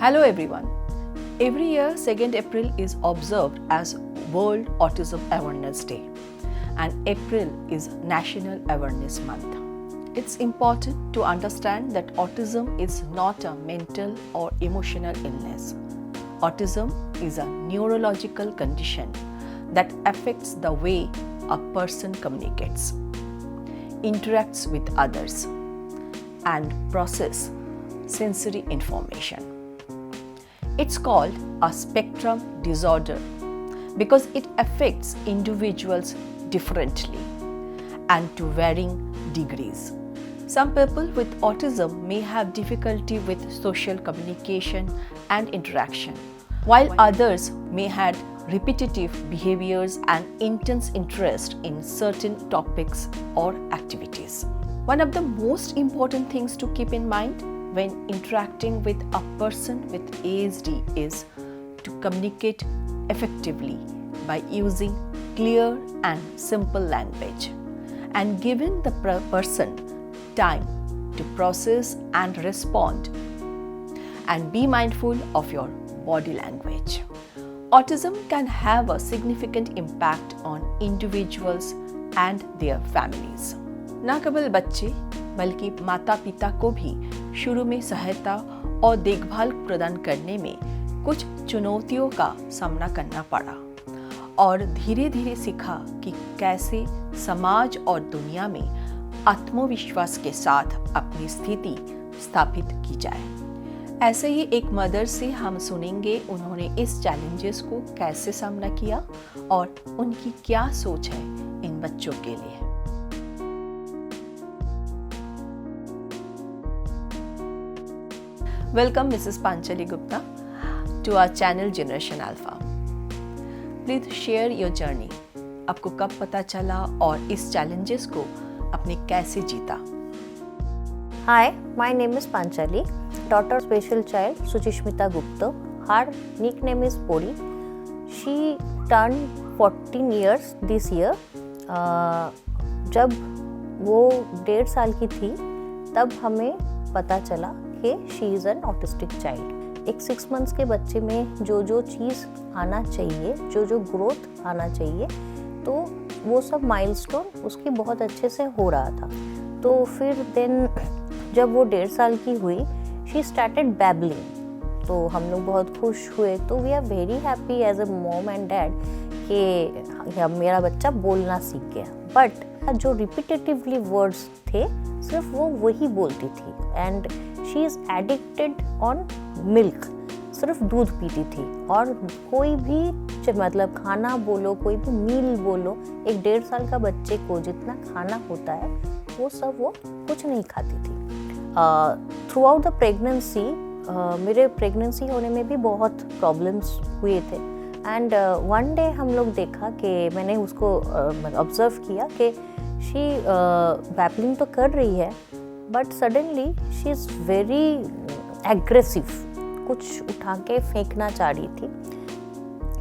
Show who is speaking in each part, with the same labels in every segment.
Speaker 1: Hello everyone. Every year 2nd April is observed as World Autism Awareness Day and April is National Awareness Month. It's important to understand that autism is not a mental or emotional illness. Autism is a neurological condition that affects the way a person communicates, interacts with others, and processes sensory information. It's called a spectrum disorder because it affects individuals differently and to varying degrees. Some people with autism may have difficulty with social communication and interaction, while others may have repetitive behaviors and intense interest in certain topics or activities. One of the most important things to keep in mind when interacting with a person with ASD is to communicate effectively by using clear and simple language and giving the person time to process and respond, and be mindful of your body language. Autism can have a significant impact on individuals and their families. न केवल बच्चे बल्कि माता पिता को भी शुरू में सहायता और देखभाल प्रदान करने में कुछ चुनौतियों का सामना करना पड़ा और धीरे धीरे सीखा कि कैसे समाज और दुनिया में आत्मविश्वास के साथ अपनी स्थिति स्थापित की जाए। ऐसे ही एक मदर से हम सुनेंगे उन्होंने इस चैलेंजेस को कैसे सामना किया और उनकी क्या सोच है इन बच्चों के लिए। Welcome Mrs. Panchali Gupta to our channel Generation Alpha. Please share your journey. आपको कब पता चला और इस challenges को आपने कैसे जीता?
Speaker 2: Hi, my name is Panchali, daughter of special child Suchishmita Gupta. Her nickname is Pori. She turned 14 years this year. जब वो 1.5 साल की थी तब हमें पता चला कि she is an autistic child. एक 6 मंथ्स के बच्चे में जो चीज़ आना चाहिए, जो ग्रोथ आना चाहिए, तो वो सब माइलस्टोन उसकी बहुत अच्छे से हो रहा था। तो फिर देन जब वो 1.5 साल की हुई, शी स्टार्टेड बैबलिंग। तो हम लोग बहुत खुश हुए। तो we are very happy as a mom and dad कि मेरा बच्चा बोलना सीख गया। बट जो रिपीटेटिवली वर्ड्स थे सिर्फ वो वही बोलती थी and she is addicted on milk. सिर्फ दूध पीती थी और कोई भी मतलब खाना बोलो, कोई भी मील बोलो, एक 1.5 साल का बच्चे को जितना खाना होता है वो सब वो कुछ नहीं खाती थी। थ्रू आउट द प्रेगनेंसी मेरे प्रेगनेंसी होने में भी बहुत प्रॉब्लम्स हुए थे एंड वन डे हम लोग देखा कि मैंने उसको ऑब्जर्व किया कि शी बैबलिंग तो कर रही है but suddenly she is very aggressive. कुछ उठा के फेंकना चाह रही थी।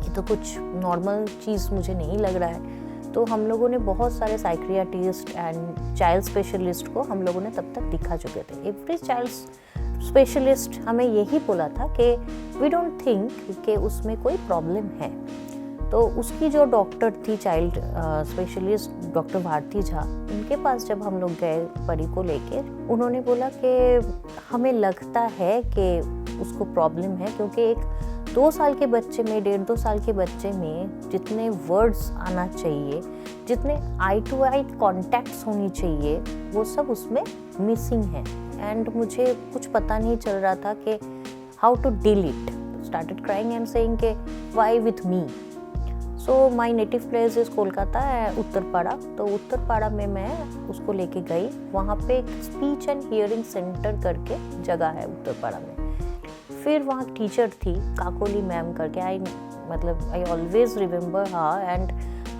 Speaker 2: ये तो कुछ नॉर्मल चीज़ मुझे नहीं लग रहा है। तो हम लोगों ने बहुत सारे साइक्रियाटिस्ट एंड चाइल्ड स्पेशलिस्ट को हम लोगों ने तब तक दिखा चुके थे। एवरी चाइल्ड स्पेशलिस्ट हमें यही बोला था कि वी डोंट थिंक कि उसमें कोई प्रॉब्लम है। तो उसकी जो डॉक्टर थी child specialist doctor Bharti Jha, उनके पास जब हम लोग गए परी को लेके, उन्होंने बोला कि हमें लगता है कि उसको प्रॉब्लम है क्योंकि एक 2 साल के बच्चे में 1.5-2 साल के बच्चे में जितने वर्ड्स आना चाहिए, जितने आई टू आई कॉन्टैक्ट्स होनी चाहिए, वो सब उसमें मिसिंग है एंड मुझे कुछ पता नहीं चल रहा था कि how to deal it. Started crying and saying कि why with me. So my native place is Kolkata Uttarpara. तो उत्तरपाड़ा में मैं उसको लेके गई। वहाँ पे एक स्पीच एंड हियरिंग सेंटर करके जगह है उत्तरपाड़ा में। फिर वहाँ टीचर थी काकोली मैम करके। I always remember her and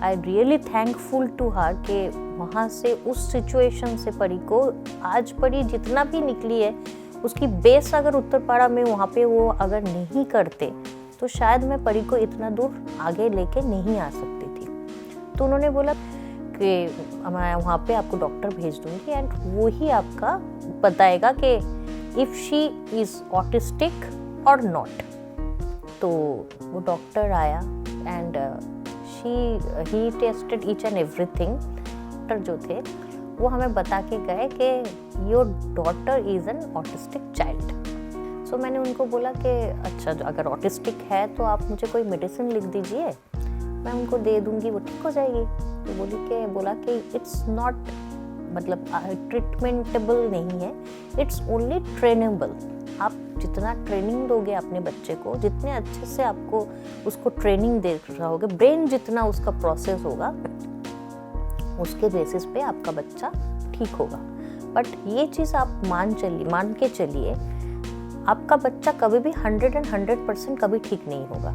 Speaker 2: I really thankful to her कि वहाँ से उस सिचुएशन से परी को आज परी जितना भी निकली है उसकी बेस अगर उत्तरपाड़ा में वहाँ पे वो अगर नहीं करते तो शायद मैं परी को इतना दूर आगे लेके नहीं आ सकती थी। तो उन्होंने बोला कि मैं वहाँ पे आपको डॉक्टर भेज दूँगी एंड वो ही आपका बताएगा कि इफ़ शी इज़ ऑटिस्टिक और नॉट। तो वो डॉक्टर आया and he tested each and everything. Doctor जो थे वो हमें बता के गए कि your daughter is an autistic child. So मैंने उनको बोला कि अच्छा अगर ऑटिस्टिक है तो आप मुझे कोई मेडिसिन लिख दीजिए, मैं उनको दे दूंगी, वो ठीक हो जाएगी। तो बोला कि इट्स नॉट, मतलब ट्रीटमेंटेबल नहीं है, इट्स ओनली ट्रेनेबल। आप जितना ट्रेनिंग दोगे अपने बच्चे को, जितने अच्छे से आपको उसको ट्रेनिंग दे रहोगे, ब्रेन जितना उसका प्रोसेस होगा, उसके बेसिस पे आपका बच्चा ठीक होगा। बट ये चीज़ आप मान के चलिए, आपका बच्चा कभी भी 100% कभी ठीक नहीं होगा।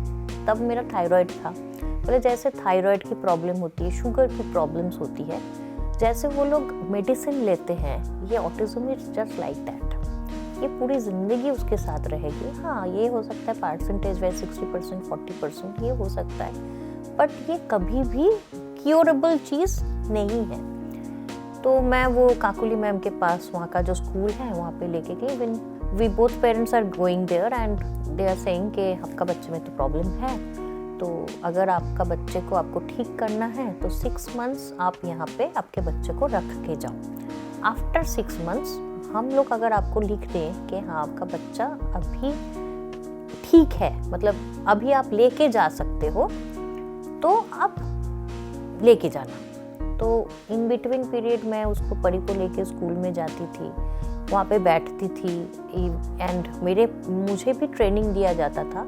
Speaker 2: तब मेरा थायराइड था, बोले जैसे थायराइड की प्रॉब्लम होती है, शुगर की प्रॉब्लम्स होती है, जैसे वो लोग मेडिसिन लेते हैं, ये autism is just like that. ये पूरी ज़िंदगी उसके साथ रहेगी। हाँ, ये हो सकता है परसेंटेज वाइज 60%, 40% ये हो सकता है, बट ये कभी भी क्योरेबल चीज़ नहीं है। तो मैं वो काकुली मैम के पास, वहाँ का जो स्कूल है वहाँ पे लेके गई। When we both parents are going there and they are saying कि आपका बच्चे में तो प्रॉब्लम है, तो अगर आपका बच्चे को आपको ठीक करना है तो 6 मंथ्स आप यहाँ पे आपके बच्चे को रख के जाओ। आफ्टर 6 मंथ्स हम लोग अगर आपको लिख दें कि हाँ आपका बच्चा अभी ठीक है, मतलब अभी आप लेके जा सकते हो, तो आप लेके जाना। तो इन बिटवीन पीरियड मैं उसको परी को लेके स्कूल में जाती थी, वहाँ पे बैठती थी एंड मुझे भी ट्रेनिंग दिया जाता था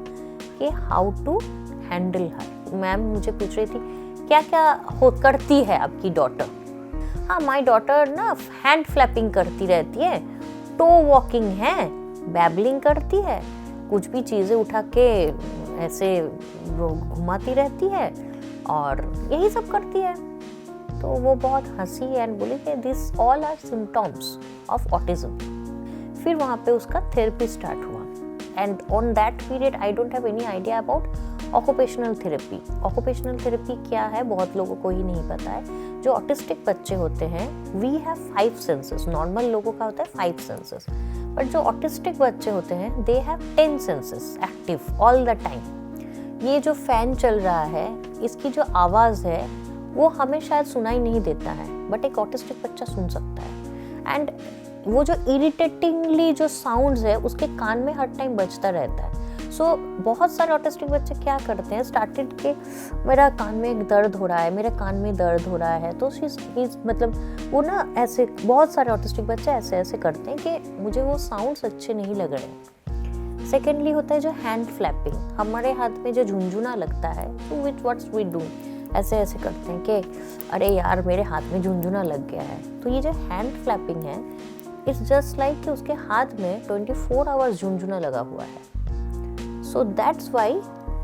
Speaker 2: कि how to handle her. Ma'am मुझे पूछ रही थी क्या क्या करती है आपकी डॉटर। हाँ, माय डॉटर ना हैंड फ्लैपिंग करती रहती है, टो वॉकिंग है, बैबलिंग करती है, कुछ भी चीज़ें उठा के ऐसे घुमाती रहती है और यही सब करती है। तो वो बहुत हंसी एंड बोली कि this all are symptoms of autism. फिर वहाँ पे उसका थेरेपी स्टार्ट हुआ and on that period I don't have any idea about occupational therapy. Occupational therapy क्या है बहुत लोगों को ही नहीं पता है। जो ऑटिस्टिक बच्चे होते हैं, वी हैव 5 सेंसेस, नॉर्मल लोगों का होता है 5 सेंसेस, बट जो ऑटिस्टिक बच्चे होते हैं they have 10 senses active all the time. ये जो फैन चल रहा है, इसकी जो आवाज़ है वो हमें शायद सुनाई नहीं देता है, बट एक ऑटिस्टिक बच्चा सुन सकता है। एंड वो जो इरिटेटिंगली जो साउंड्स है उसके कान में हर टाइम बजता रहता है। सो बहुत सारे ऑटिस्टिक बच्चे क्या करते हैं, स्टार्टेड के मेरा कान में एक दर्द हो रहा है, मेरे कान में दर्द हो रहा है, तो मतलब वो ना ऐसे बहुत सारे ऑटिस्टिक बच्चे ऐसे करते हैं कि मुझे वो साउंड्स अच्छे नहीं लग रहे। सेकेंडली होता है जो हैंड फ्लैपिंग, हमारे हाथ में जो झुंझुना लगता है, तो विच व्हाट्स वी डू, ऐसे करते हैं कि अरे यार मेरे हाथ में झुंझुना लग गया है। तो ये जो हैंड फ्लैपिंग है, इट्स जस्ट लाइक कि उसके हाथ में 24 आवर्स झुंझुना लगा हुआ है। सो दैट्स वाई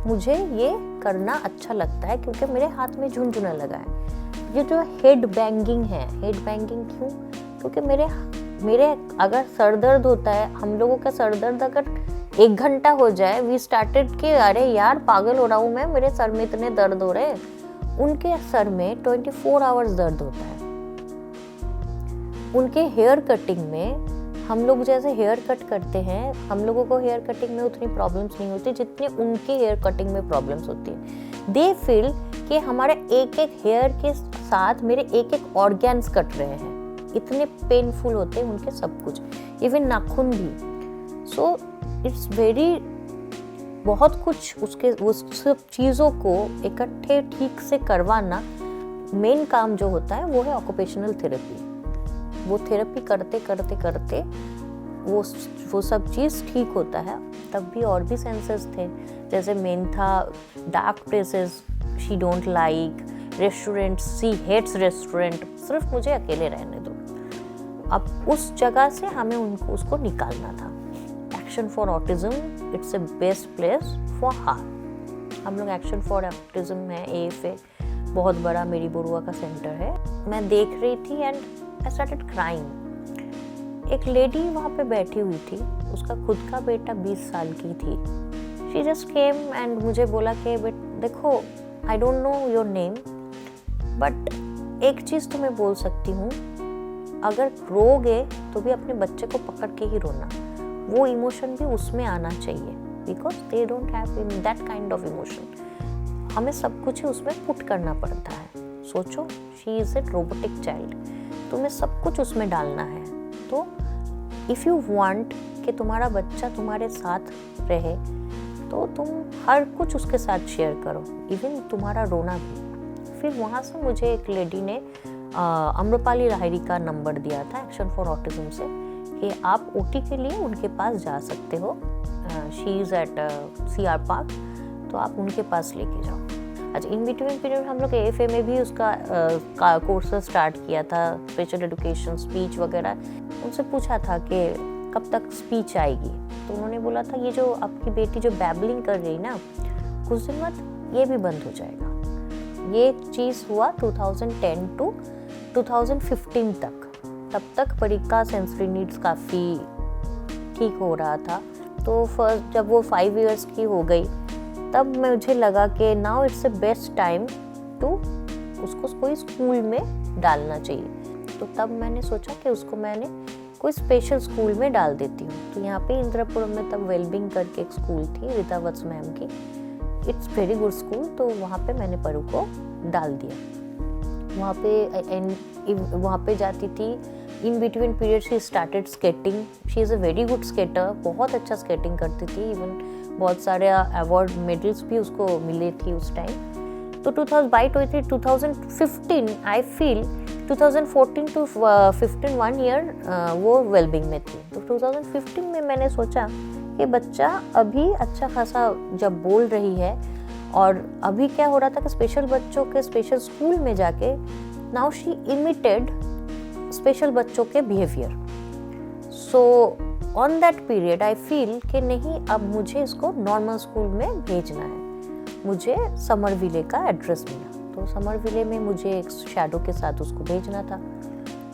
Speaker 2: मुझे ये करना अच्छा लगता है, क्योंकि मेरे हाथ में झुंझुना लगा है। ये जो हेड बैंगिंग है, हेड बैंगिंग क्यों? क्योंकि मेरे अगर सर दर्द होता है, हम लोगों का सर दर्द अगर 1 घंटा हो जाए, वी स्टार्टेड कि अरे यार पागल हो रहा हूँ मैं, मेरे सर में इतने दर्द हो रहे हैं। उनके सर में 24 आवर्स दर्द होता है। उनके हेयर कटिंग में, हम लोग जैसे हेयर कट करते हैं, हम लोगों को हेयर कटिंग में उतनी प्रॉब्लम्स नहीं होती जितनी उनके हेयर कटिंग में प्रॉब्लम्स होती है। दे फील कि हमारे एक एक हेयर के साथ मेरे एक एक ऑर्गन्स कट रहे हैं, इतने पेनफुल होते हैं उनके सब कुछ, इवन नाखून भी। सो इट्स वेरी, बहुत कुछ उसके उस सब चीज़ों को इकट्ठे ठीक से करवाना मेन काम जो होता है वो है ऑक्यूपेशनल थेरेपी। वो थेरेपी करते करते करते वो सब चीज़ ठीक होता है। तब भी और भी सेंसेस थे, जैसे मेन था dark places she don't like, restaurant she hates restaurant, सिर्फ मुझे अकेले रहने दो। अब उस जगह से हमें उसको निकालना था। Action for autism, it's a best place for her. हम लोग एक्शन फॉर ऑटिज्म है, AFA बहुत बड़ा मेरी बरुआ का सेंटर है। मैं देख रही थी एंड I started crying। एक लेडी वहाँ पे बैठी हुई थी, उसका खुद का बेटा 20 साल की थी। She just came and मुझे बोला कि देखो, I don't know your name, but एक चीज़ तो मैं बोल सकती हूँ, अगर रोगे तो भी अपने बच्चे को पकड़ के ही रोना, वो इमोशन भी उसमें आना चाहिए। Because they don't have in that kind of emotion. हमें सब कुछ ही उसमें पुट करना पड़ता है। सोचो, she is a robotic child, तुम्हें सब कुछ उसमें डालना है। तो इफ़ यू वांट कि तुम्हारा बच्चा तुम्हारे साथ रहे तो तुम हर कुछ उसके साथ शेयर करो, इवन तुम्हारा रोना भी। फिर वहाँ से मुझे एक लेडी ने अम्रपाली लाहिरी का नंबर दिया था एक्शन फॉर ऑटिज्म से, कि आप ओटी के लिए उनके पास जा सकते हो। She is at CR park, तो आप उनके पास लेके जाओ। अच्छा, इन बिटवीन पीरियड हम लोग AFA में भी उसका कोर्स स्टार्ट किया था, स्पेशल एजुकेशन, स्पीच वगैरह। उनसे पूछा था कि कब तक स्पीच आएगी, तो उन्होंने बोला था ये जो आपकी बेटी जो बैबलिंग कर रही ना, कुछ दिन बाद ये भी बंद हो जाएगा। ये चीज़ हुआ 2010 to 2015 तक। तब तक परी का सेंसरी नीड्स काफ़ी ठीक हो रहा था। तो फर्स्ट जब वो 5 इयर्स की हो गई, तब मुझे लगा कि now it's the best time to उसको कोई स्कूल में डालना चाहिए। तो तब मैंने सोचा कि उसको मैंने कोई स्पेशल स्कूल में डाल देती हूँ। तो यहाँ पे इंदिरापुरम में तब वेलबिंग करके एक स्कूल थी, रीता वत्स मैम की। It's very good school. तो वहाँ पे मैंने परू को डाल दिया। वहाँ पे जाती थी। In between period she started skating. She is a very good skater, बहुत अच्छा स्केटिंग करती थी। इवन बहुत सारे अवार्ड मेडल्स भी उसको मिले थी उस टाइम। तो 2015 आई फील 2014 to 15 1 ईयर वो वेलबिंग में थी। तो 2015 में मैंने सोचा कि बच्चा अभी अच्छा खासा जब बोल रही है, और अभी क्या हो रहा था कि स्पेशल बच्चों के स्पेशल स्कूल में जाके नाउ शी इमिटेड स्पेशल बच्चों के behaviour. So on that period I feel कि नहीं, अब मुझे इसको नॉर्मल स्कूल में भेजना है। मुझे समर विले का एड्रेस मिला, तो समर विले में मुझे एक शैडो के साथ उसको भेजना था।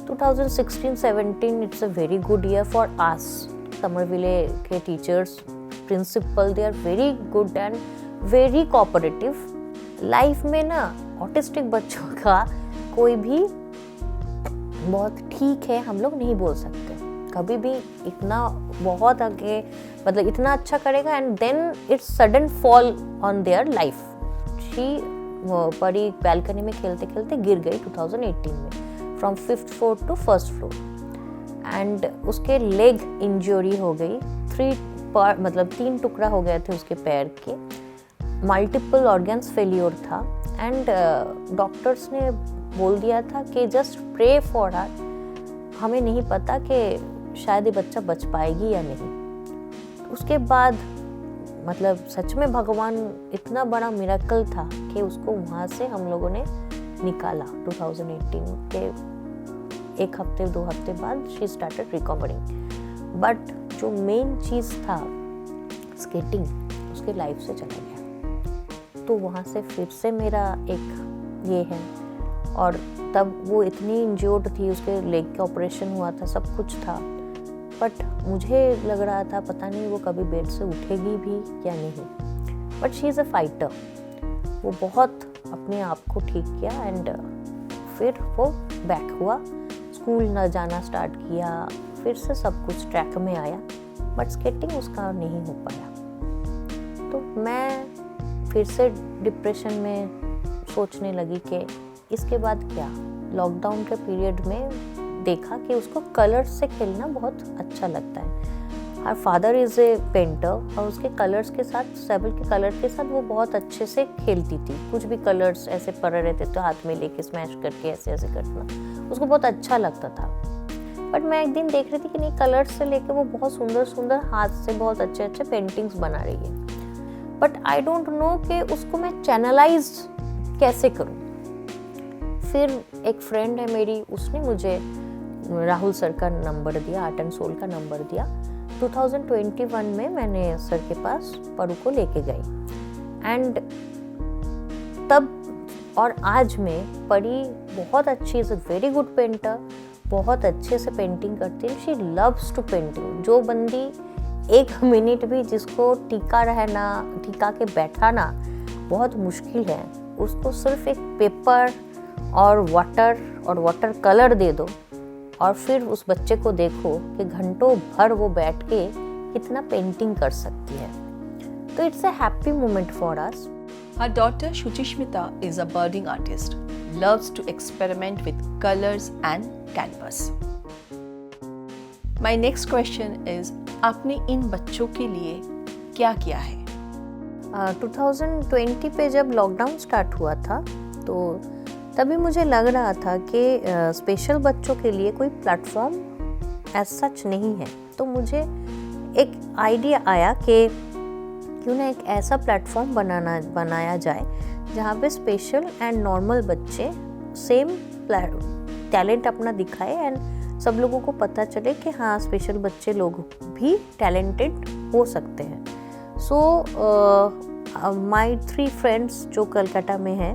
Speaker 2: 2016-17 it's a very good year for us. Summerville के teachers, principal, they are very good and very cooperative. Life में ना ऑटिस्टिक बच्चों का कोई भी बहुत ठीक है हम लोग नहीं बोल सकते। कभी भी इतना बहुत आगे, मतलब इतना अच्छा करेगा and then it's sudden fall on their life. She Pari balcony में खेलते खेलते गिर गई 2018 में, from 5th floor to 1st floor, and उसके लेग इंजरी हो गई। 3 टुकड़ा हो गए थे उसके पैर के। मल्टीपल ऑर्गन्स फेलियर था, एंड डॉक्टर्स ने बोल दिया था कि जस्ट प्रे फॉर हर। हमें नहीं पता कि शायद ये बच्चा बच पाएगी या नहीं। उसके बाद मतलब सच में भगवान इतना बड़ा मिरेकल था कि उसको वहाँ से हम लोगों ने निकाला। 2018 के 1 हफ्ते 2 हफ्ते बाद शी स्टार्टेड रिकवरिंग। बट जो मेन चीज़ था स्केटिंग, उसके लाइफ से चला गया। तो वहाँ से फिर से मेरा एक ये है, और तब वो इतनी इंजर्ड थी, उसके लेग का ऑपरेशन हुआ था, सब कुछ था, बट मुझे लग रहा था पता नहीं वो कभी बेड से उठेगी भी या नहीं। But she is a fighter. वो बहुत अपने आप को ठीक किया, एंड फिर वो बैक हुआ, स्कूल न जाना स्टार्ट किया, फिर से सब कुछ ट्रैक में आया, बट स्केटिंग उसका नहीं हो पाया। तो मैं फिर से डिप्रेशन में सोचने लगी कि इसके बाद क्या। लॉकडाउन के पीरियड में देखा कि उसको कलर्स से खेलना बहुत अच्छा लगता है। Her father is a painter, और उसके कलर्स के साथ, सेबल के कलर के साथ वो बहुत अच्छे से खेलती थी। कुछ भी कलर्स ऐसे पड़े रहते तो हाथ में लेके स्मैश करके ऐसे ऐसे करना उसको बहुत अच्छा लगता था। बट मैं एक दिन देख रही थी कि नहीं, कलर्स से लेके वो बहुत सुंदर सुंदर हाथ से बहुत अच्छे अच्छे पेंटिंग्स बना रही है। बट आई डोंट नो कि उसको मैं चैनलाइज कैसे करूँ। फिर एक फ्रेंड है मेरी, उसने मुझे राहुल सर का नंबर दिया, आर्ट एंड सोल का नंबर दिया। 2021 में मैंने सर के पास परू को लेके गई, एंड तब और आज में परी बहुत अच्छी, is a very good painter, बहुत अच्छे से पेंटिंग करती है। She loves to painting. जो बंदी 1 मिनट भी जिसको टिका के बैठाना बहुत मुश्किल है, उसको सिर्फ एक पेपर और वाटर कलर दे दो, और फिर उस बच्चे को देखो कि घंटों भर वो बैठ के कितना पेंटिंग कर सकती है। तो it's a happy moment for us.
Speaker 1: Her daughter Shuchishmita is a budding artist, loves to experiment with colors and canvas. My next question is, आपने इन बच्चों के लिए क्या किया है?
Speaker 2: 2020 पे जब लॉकडाउन स्टार्ट हुआ था तो तभी मुझे लग रहा था कि स्पेशल बच्चों के लिए कोई प्लेटफॉर्म एज सच नहीं है. तो मुझे एक आइडिया आया कि क्यों ना एक ऐसा प्लेटफॉर्म बनाया जाए जहाँ पे स्पेशल एंड नॉर्मल बच्चे सेम टैलेंट अपना दिखाए एंड सब लोगों को पता चले कि हाँ स्पेशल बच्चे लोग भी टैलेंटेड हो सकते हैं. सो माय 3 फ्रेंड्स जो कलकत्ता में हैं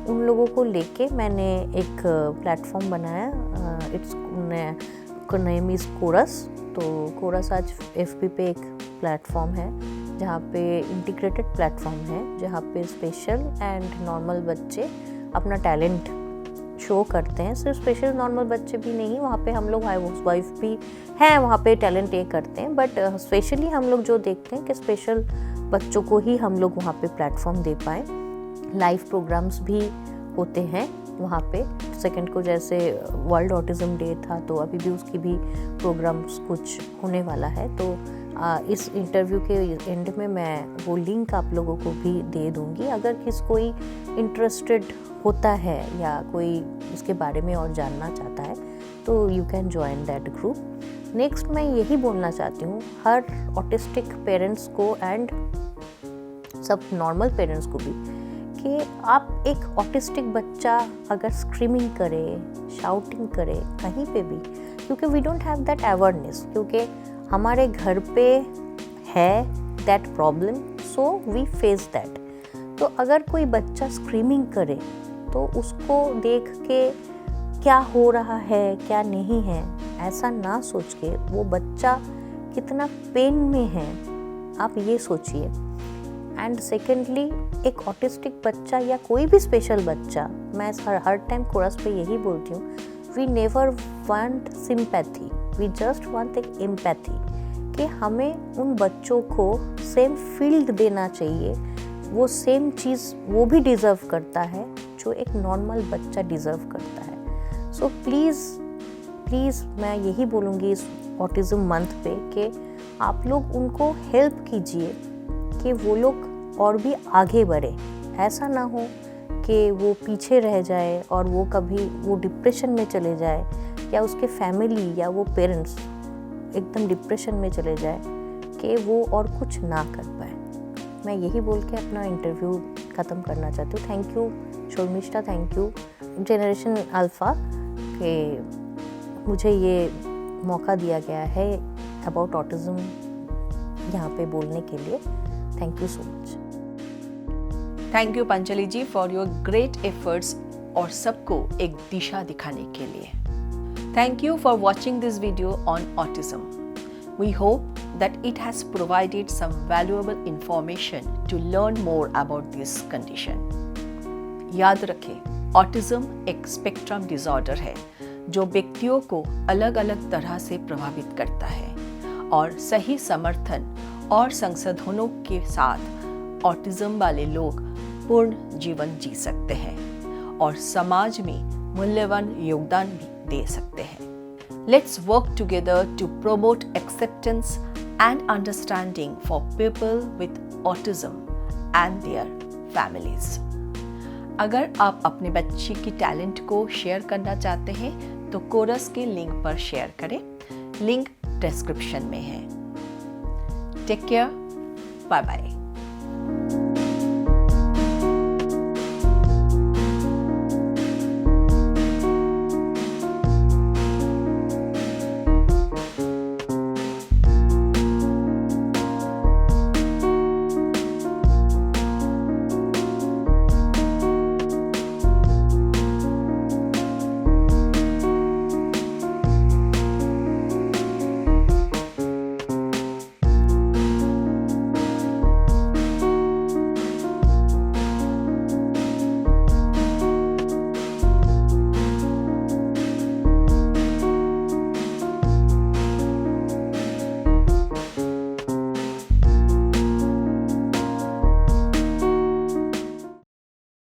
Speaker 2: उन लोगों को लेके मैंने एक प्लेटफॉर्म बनाया. Its name is chorus. तो कोरस आज FB पे एक प्लेटफॉर्म है जहाँ पे इंटीग्रेटेड प्लेटफॉर्म है जहाँ पे स्पेशल एंड नॉर्मल बच्चे अपना टैलेंट शो करते हैं. सिर्फ स्पेशल नॉर्मल बच्चे भी नहीं, वहाँ पे हम लोग हाउस वाइफ भी हैं, वहाँ पे टैलेंट ये करते हैं. बट स्पेशली हम लोग जो देखते हैं कि स्पेशल बच्चों को ही हम लोग वहाँ पे प्लेटफॉर्म दे पाएँ. लाइव प्रोग्राम्स भी होते हैं वहाँ पे. सेकंड को जैसे वर्ल्ड ऑटिज़म डे था तो अभी भी उसकी भी प्रोग्राम्स कुछ होने वाला है. तो इस इंटरव्यू के एंड में मैं वो लिंक आप लोगों को भी दे दूँगी. अगर कोई इंटरेस्टेड होता है या कोई इसके बारे में और जानना चाहता है तो you can join that group. Next मैं यही बोलना चाहती हूँ हर ऑटिस्टिक पेरेंट्स को एंड सब नॉर्मल पेरेंट्स को भी कि आप एक ऑटिस्टिक बच्चा अगर स्क्रीमिंग करे, शाउटिंग करे कहीं पे भी, क्योंकि we don't have that awareness, क्योंकि हमारे घर पे है that problem, so we face that. तो अगर कोई बच्चा स्क्रीमिंग करे तो उसको देख के क्या हो रहा है क्या नहीं है ऐसा ना सोच के वो बच्चा कितना पेन में है आप ये सोचिए. एंड सेकेंडली एक ऑटिस्टिक बच्चा या कोई भी स्पेशल बच्चा, मैं हर टाइम कोरस पे यही बोलती हूँ, we never want sympathy, we just want एक एम्पैथी कि हमें उन बच्चों को सेम फील्ड देना चाहिए. वो सेम चीज़ वो भी डिज़र्व करता है जो एक नॉर्मल बच्चा डिज़र्व करता है. सो प्लीज़ मैं यही बोलूँगी इस ऑटिज़म मंथ पे कि आप लोग उनको हेल्प कीजिए कि वो लोग और भी आगे बढ़े. ऐसा ना हो कि वो पीछे रह जाए और वो कभी वो डिप्रेशन में चले जाए या उसके फैमिली या वो पेरेंट्स एकदम डिप्रेशन में चले जाए कि वो और कुछ ना कर पाए. मैं यही बोल के अपना इंटरव्यू ख़त्म करना चाहती हूँ. Thank you Sharmishtha, thank you generation alpha कि मुझे ये मौका दिया गया है अबाउट ऑटिज़म यहाँ पे बोलने के लिए. Thank you so much.
Speaker 1: Thank you Panchali ji for your great efforts और सबको एक दिशा दिखाने के लिए. Thank you for watching this video on autism. We hope that it has provided some valuable information to learn more about this condition. याद रखें, autism एक spectrum disorder है जो व्यक्तियों को अलग अलग तरह से प्रभावित करता है और सही समर्थन और संसाधनों के साथ ऑटिज्म वाले लोग पूर्ण जीवन जी सकते हैं और समाज में मूल्यवान योगदान भी दे सकते हैं. Let's work together to promote acceptance and understanding for people with autism and their families. अगर आप अपने बच्चे की टैलेंट को शेयर करना चाहते हैं तो कोरस के लिंक पर शेयर करें. लिंक डिस्क्रिप्शन में है. Take care. Bye bye.